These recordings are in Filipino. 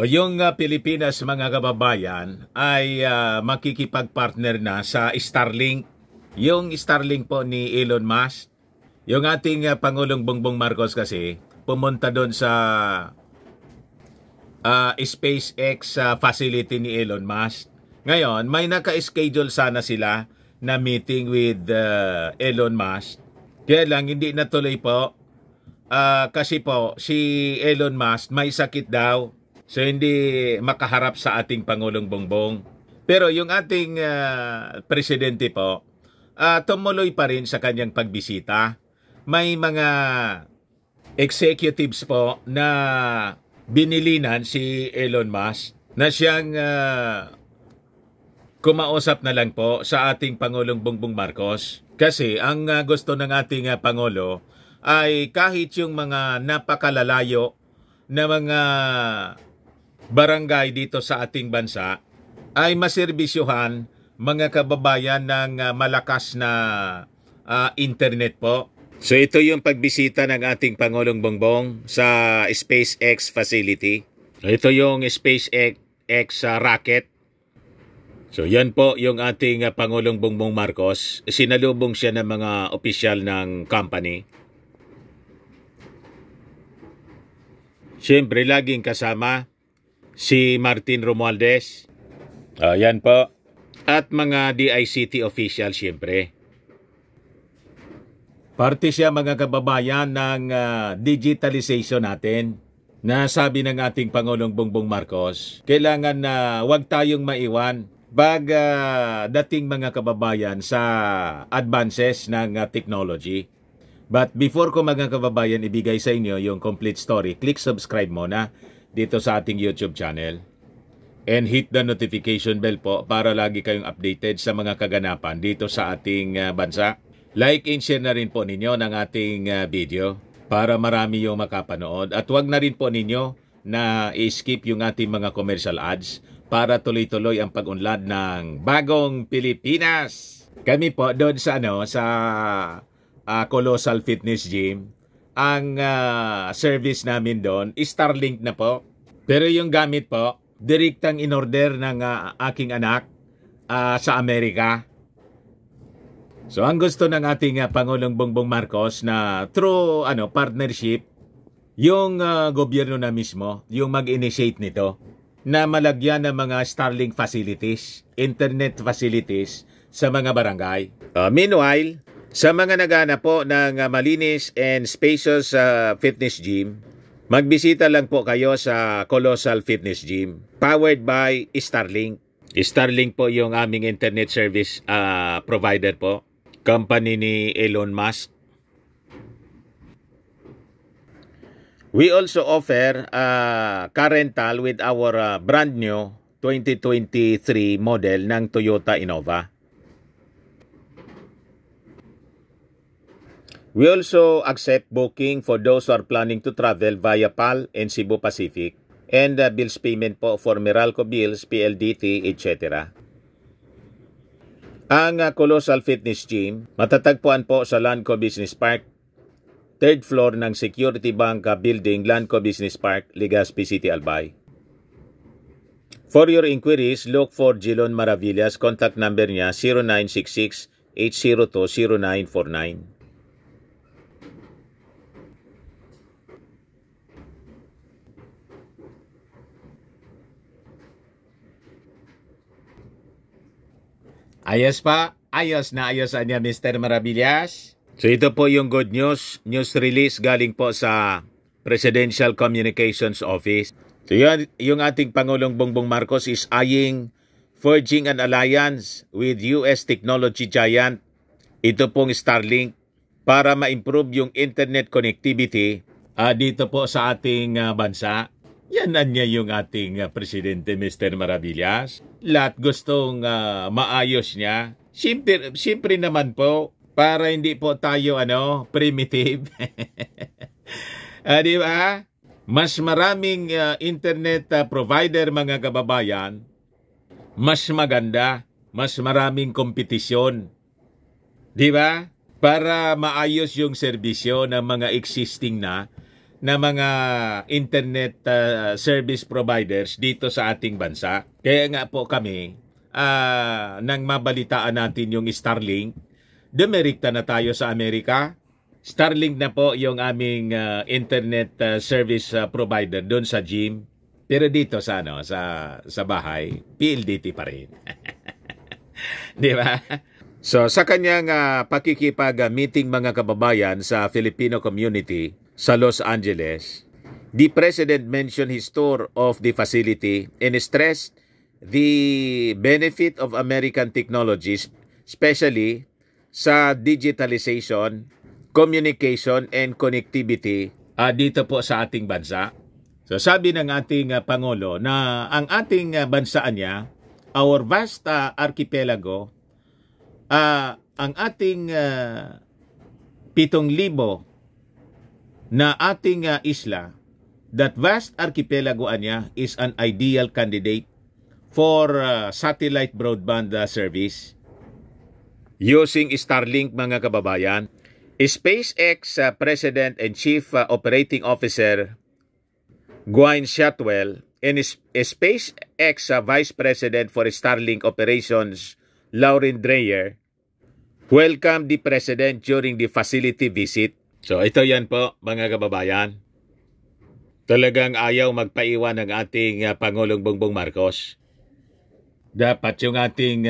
O yung Pilipinas mga kababayan ay makikipag-partner na sa Starlink. Yung Starlink po ni Elon Musk. Yung ating Pangulong Bongbong Marcos kasi pumunta doon sa SpaceX facility ni Elon Musk. Ngayon, may naka-schedule sana sila na meeting with Elon Musk. Kaya lang hindi natuloy po kasi po si Elon Musk may sakit daw. So hindi makaharap sa ating Pangulong Bongbong. Pero yung ating presidente po, tumuloy pa rin sa kanyang pagbisita. May mga executives po na binilinan si Elon Musk na siyang kumausap na lang po sa ating Pangulong Bongbong Marcos. Kasi ang gusto ng ating Pangulo ay kahit yung mga napakalalayo na mga barangay dito sa ating bansa ay maserbisyuhan mga kababayan ng malakas na internet po. So ito yung pagbisita ng ating Pangulong Bongbong sa SpaceX facility. Ito yung SpaceX rocket. So yan po yung ating Pangulong Bongbong Marcos. Sinalubong siya ng mga opisyal ng company. Siyempre laging kasama si Martin Romualdez. Yan po. At mga DICT official siyempre. Parte siya mga kababayan ng digitalization natin. Na sabi ng ating Pangulong Bongbong Marcos, kailangan na wag tayong maiwan pag dating mga kababayan sa advances ng technology. But before ko mga kababayan ibigay sa inyo yung complete story, click subscribe muna dito sa ating YouTube channel. And hit the notification bell po para lagi kayong updated sa mga kaganapan dito sa ating bansa. Like and share na rin po ninyo ng ating video para marami yung makapanood. At wag na rin po ninyo na i-skip yung ating mga commercial ads para tuloy-tuloy ang pag-unlad ng bagong Pilipinas. Kami po doon sa Colossal Fitness Gym. Ang service namin doon, Starlink na po. Pero yung gamit po, direktang in-order ng aking anak sa Amerika. So ang gusto ng ating Pangulong Bongbong Marcos na through partnership, yung gobyerno na mismo, yung mag-initiate nito, na malagyan ng mga Starlink facilities, internet facilities sa mga barangay. Meanwhile, sa mga naghahanap po ng malinis and spacious fitness gym, magbisita lang po kayo sa Colossal Fitness Gym, powered by Starlink. Starlink po yung aming internet service provider po, company ni Elon Musk. We also offer car rental with our brand new 2023 model ng Toyota Innova. We also accept booking for those who are planning to travel via PAL and Cebu Pacific and bills payment po for Meralco bills, PLDT, etc. Ang Colossal Fitness Gym matatagpuan po sa Lanco Business Park, 3rd floor ng Security Bank Building, Lanco Business Park, Legazpi City, Albay. For your inquiries, look for Jilon Maravillas. Contact number niya 0966-802-0949. Ayos pa? Ayos na ayos niya Mr. Maravillas. So ito po yung good news. News release galing po sa Presidential Communications Office. So yung ating Pangulong Bongbong Marcos is eyeing forging an alliance with US technology giant. Ito pong Starlink para ma-improve yung internet connectivity dito po sa ating bansa. Yan na niya yung ating Presidente Mr. Maravillas. Lahat gustong maayos niya. Siyempre naman po, para hindi po tayo primitive. Di ba? Mas maraming internet provider mga kababayan, mas maganda, mas maraming kompetisyon. Di ba? Para maayos yung serbisyo ng mga existing na na mga internet service providers dito sa ating bansa. Kaya nga po kami, nang mabalitaan natin yung Starlink, dumirekta na tayo sa Amerika. Starlink na po yung aming internet service provider doon sa gym. Pero dito sa sa bahay, PLDT pa rin. Di ba? So sa kanyang pakikipag-meeting mga kababayan sa Filipino community sa Los Angeles, the President mentioned his tour of the facility and stressed the benefit of American technologies, especially sa digitalization, communication, and connectivity dito po sa ating bansa. So sabi ng ating Pangulo na ang ating bansa niya, our vast archipelago, ang ating 7,000 na ating isla, that vast archipelago niya is an ideal candidate for satellite broadband service using Starlink mga kababayan. SpaceX President and Chief Operating Officer Gwynne Shotwell and SpaceX Vice President for Starlink Operations Lauren Dreyer welcomed the President during the facility visit. So ito yan po mga kababayan. Talagang ayaw magpaiwan ng ating Pangulong Bongbong Marcos. Dapat yung ating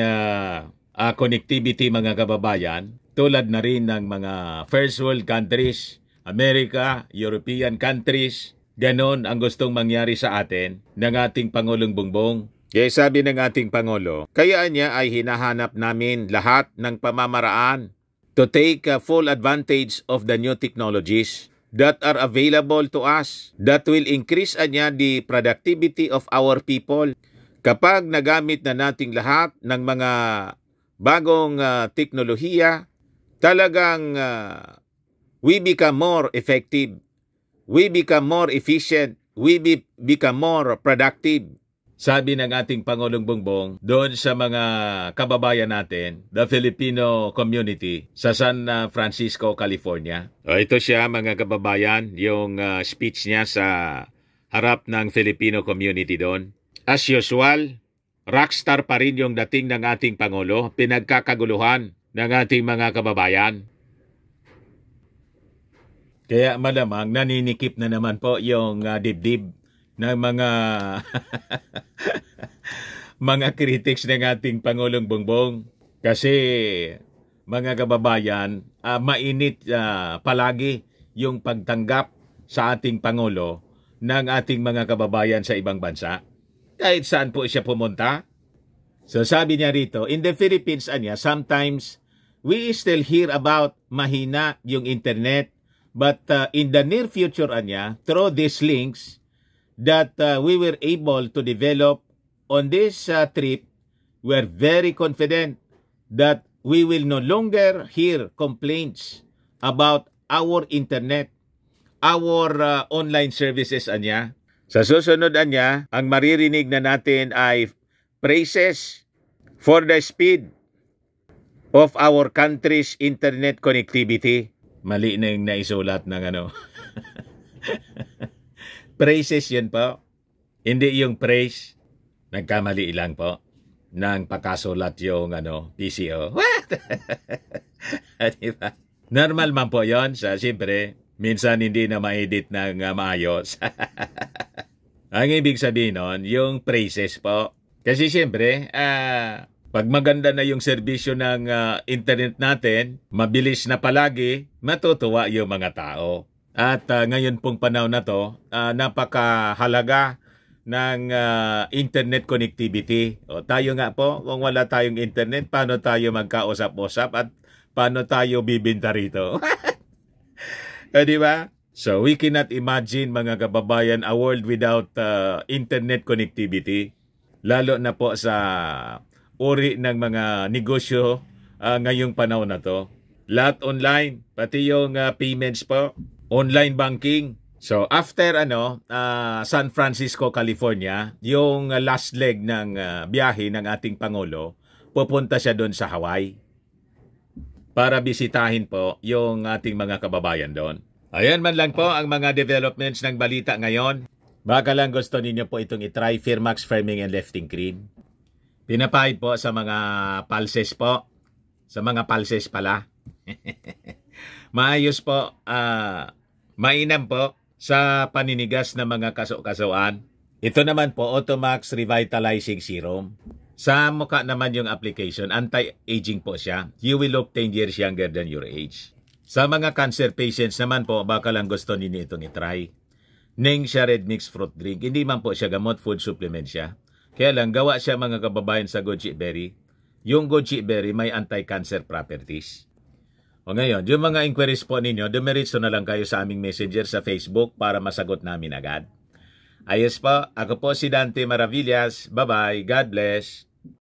connectivity mga kababayan, tulad na rin ng mga first world countries, America, European countries, ganon ang gustong mangyari sa atin ng ating Pangulong Bongbong. Kaya sabi ng ating Pangulo, kaya niya ay hinahanap namin lahat ng pamamaraan to take full advantage of the new technologies that are available to us that will increase the productivity of our people. Kapag nagamit na nating lahat ng mga bagong teknolohiya, talagang we become more effective, we become more efficient, we become more productive. Sabi ng ating Pangulong Bongbong doon sa mga kababayan natin, the Filipino community sa San Francisco, California. Ito siya mga kababayan, yung speech niya sa harap ng Filipino community doon. As usual, rockstar pa rin yung dating ng ating Pangulo, pinagkakaguluhan ng ating mga kababayan. Kaya malamang naninikip na naman po yung dibdib ng mga mga critics ng ating Pangulong Bongbong. Kasi mga kababayan, mainit palagi yung pagtanggap sa ating Pangulo ng ating mga kababayan sa ibang bansa. Kahit saan po siya pumunta. So sabi niya rito, in the Philippines sometimes we still hear about mahina yung internet, but in the near future through these links that we were able to develop on this trip, we're very confident that we will no longer hear complaints about our internet, our online services Sa susunod ang maririnig na natin ay praises for the speed of our country's internet connectivity. Mali na yung naisulat ng praises yun po. Hindi yung praise. Nagkamali lang po. Nang pakasulat yung PCO. What? Diba? Normal man po yun. Siyempre, minsan hindi na ma-edit ng maayos. Ang ibig sabihin nun, yung praises po. Kasi siyempre, pag maganda na yung serbisyo ng internet natin, mabilis na palagi, matutuwa yung mga tao. At ngayon pong panahon na to, napakahalaga ng internet connectivity. O, tayo nga po, kung wala tayong internet, paano tayo magkausap-usap at paano tayo bibinta rito? Di ba? So we cannot imagine mga kababayan a world without internet connectivity. Lalo na po sa uri ng mga negosyo ngayong panahon na to. Lahat online, pati yung payments po, online banking. So after San Francisco, California, yung last leg ng biyahe ng ating Pangulo, pupunta siya doon sa Hawaii para bisitahin po yung ating mga kababayan doon. Ayan man lang po ang mga developments ng balita ngayon. Baka lang gusto ninyo po itong itry, Firmax Firming and Lifting Cream. Pinapahid po sa mga pulses po. Sa mga pulses pala. Maayos po, mainam po sa paninigas ng mga kaso-kasuan. Ito naman po, Automax Revitalizing Serum. Sa mukha naman yung application, anti-aging po siya. You will look 10 years younger than your age. Sa mga cancer patients naman po, baka lang gusto ninyo itong itry. Ning siya red mixed fruit drink. Hindi man po siya gamot, food supplement siya. Kaya lang, gawa siya mga kababayan sa goji berry. Yung goji berry may anti-cancer properties. O ngayon, yung mga inquiries po ninyo, dumiretso na lang kayo sa aming messenger sa Facebook para masagot namin agad. Ayos po, ako po si Dante Maravillas. Bye-bye. God bless.